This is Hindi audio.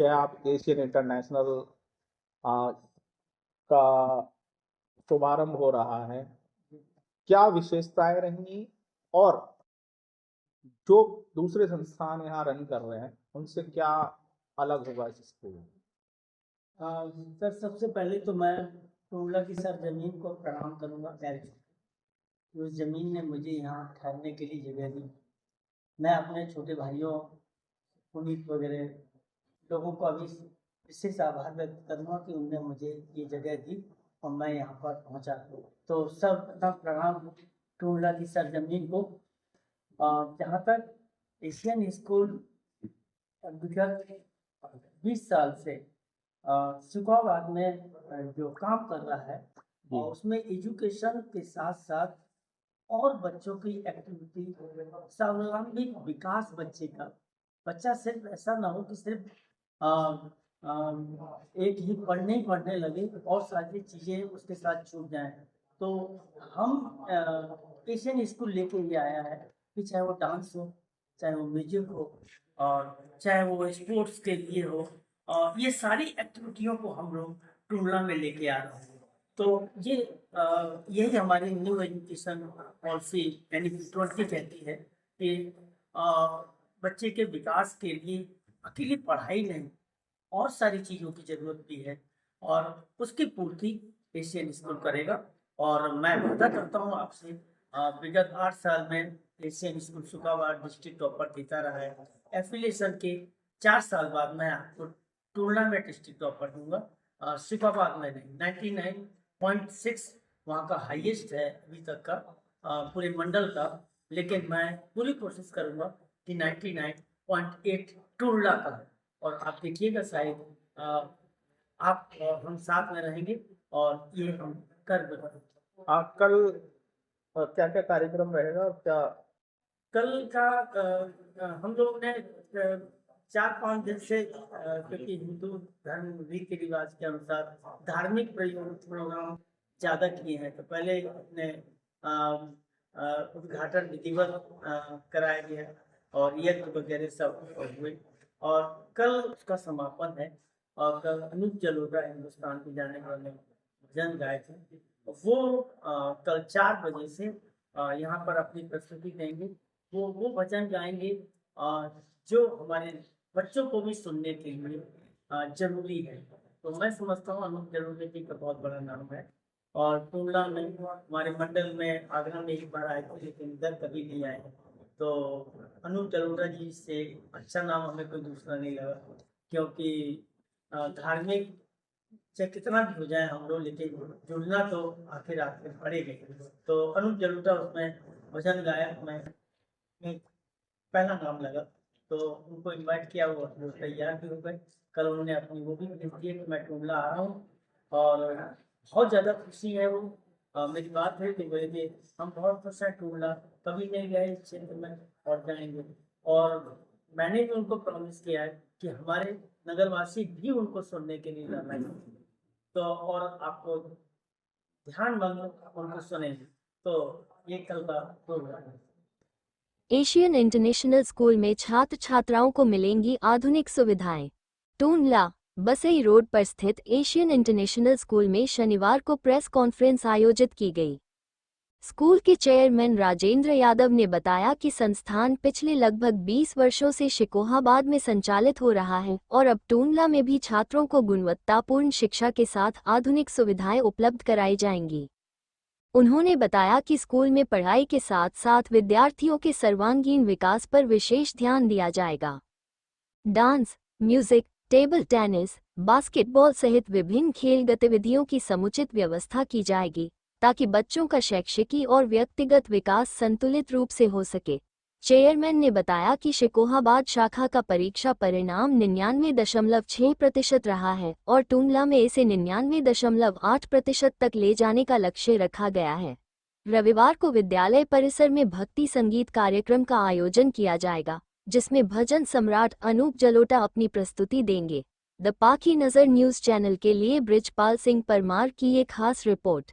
है, आप एशियन इंटरनेशनल का शुभारंभ हो रहा है। क्या विशेषताएँ रहेंगी और जो दूसरे संस्थान यहाँ रन कर रहे हैं, उनसे क्या अलग होगा इस स्कूल में? सर सबसे पहले तो मैं टोला की सरजमीन को प्रणाम करूँगा कि उस ज़मीन ने मुझे यहाँ ठहरने के लिए जगह दी। मैं अपने छोटे भाइयों पुनीत वगैरह लोगों को अभी विशेष आभार व्यक्त करूँगा कि उनने मुझे ये जगह दी और मैं यहाँ पर पहुँचा। तो सर्वप्रथम प्रणाम टोला की सरजमीन को। जहाँ तक एशियन स्कूल विगत 20 साल से शिकोहाबाद में जो काम कर रहा है और उसमें एजुकेशन के साथ साथ और बच्चों की एक्टिविटी सर्वांगीण विकास बच्चा सिर्फ ऐसा ना हो कि सिर्फ आ, आ, एक ही पढ़ने लगे और सारी चीज़ें उसके साथ छूट जाएं। तो हम एशियन स्कूल लेके ही आया है कि चाहे वो डांस हो, चाहे वो म्यूजिक हो और चाहे वो स्पोर्ट्स के लिए हो, और ये सारी एक्टिविटियों को हम लोग टूर्ना में लेके आ रहे हैं। तो ये यही हमारी न्यू एजुकेशन पॉलिसी यानी कि 20 कहती है कि अ, बच्चे के विकास के लिए अकेली पढ़ाई नहीं, और सारी चीज़ों की ज़रूरत भी है और उसकी पूर्ति एशियन स्कूल करेगा। और मैं वादा करता हूँ आपसे, विगत 8 साल में Asian school Shukabad district topper जीता रहा है। एफिलिएशन के 4 साल बाद मैं आपको टूर्नामेंट डिस्ट्रिक्ट टॉपर दूंगा। शुकाबाद में नहीं, 99.6 वहाँ का हाईएस्ट है अभी तक का पूरे मंडल का, लेकिन मैं पूरी कोशिश करूँगा कि 99.8 टूर्ला का है। और आप देखिएगा शायद आप हम साथ में रहेंगे और ये हम कर पाएंगे। कल क्या-क्या कार्यक्रम रहेगा और क्या? कल का हम लोग ने 4-5 दिन से क्योंकि हिंदू धर्म रीति रिवाज के अनुसार धार्मिक प्रोग्राम ज़्यादा किए हैं, तो पहले अपने उद्घाटन विधिवत कराया गया और यज्ञ वगैरह सब हुए और कल उसका समापन है। और कल अनूप जलोटा हिंदुस्तान के जाने वाले भजन गायक हैं, वो कल 4 बजे से यहाँ पर अपनी प्रस्तुति देंगे। वो भजन गाएंगे और जो हमारे बच्चों को भी सुनने के लिए जरूरी है। तो मैं समझता हूँ अनूप जलोटा जी का बहुत बड़ा नाम है और टूर्ना में हमारे मंडल में आगरा में एक बार आए थे, लेकिन इधर कभी नहीं आए। तो अनूप जलोटा जी से अच्छा नाम हमें कोई दूसरा नहीं लगा, क्योंकि धार्मिक चाहे कितना भी हो जाए हम लोग, लेकिन जुड़ना तो आखिर आखिर पड़ेगा। तो अनूप जलोटा उसमें भजन गायक में पहला नाम लगा, तो उनको इनवाइट किया, वो तैयार भी हो गए। कल उन्होंने अपनी वो भी लिख दिए कि मैं टूंडला आ रहा हूँ और बहुत ज़्यादा खुशी है वो। मेरी बात है कि बोले हम बहुत खुश हैं, टूंडला कभी नहीं गए इस क्षेत्र में और जाएंगे। और मैंने भी उनको प्रॉमिस किया है कि हमारे नगरवासी भी उनको सुनने के लिए जाना है। तो और आपको ध्यान मंद उनको सुनेंगे। तो ये कल का प्रोग्राम है। एशियन इंटरनेशनल स्कूल में छात्र छात्राओं को मिलेंगी आधुनिक सुविधाएं। टूंडला बसई रोड पर स्थित एशियन इंटरनेशनल स्कूल में शनिवार को प्रेस कॉन्फ्रेंस आयोजित की गई। स्कूल के चेयरमैन राजेंद्र यादव ने बताया कि संस्थान पिछले लगभग 20 वर्षों से शिकोहाबाद में संचालित हो रहा है और अब टूंडला में भी छात्रों को गुणवत्तापूर्ण शिक्षा के साथ आधुनिक सुविधाएं उपलब्ध कराई जाएंगी। उन्होंने बताया कि स्कूल में पढ़ाई के साथ साथ विद्यार्थियों के सर्वांगीण विकास पर विशेष ध्यान दिया जाएगा। Dance, music, table tennis, basketball सहित विभिन्न खेल गतिविधियों की समुचित व्यवस्था की जाएगी ताकि बच्चों का शैक्षिकी और व्यक्तिगत विकास संतुलित रूप से हो सके। चेयरमैन ने बताया कि शिकोहाबाद शाखा का परीक्षा परिणाम 99.6% रहा है और टूंडला में इसे 99.8% तक ले जाने का लक्ष्य रखा गया है। रविवार को विद्यालय परिसर में भक्ति संगीत कार्यक्रम का आयोजन किया जाएगा, जिसमें भजन सम्राट अनूप जलोटा अपनी प्रस्तुति देंगे। द पाखी नजर न्यूज चैनल के लिए ब्रिजपाल सिंह परमार की एक खास रिपोर्ट।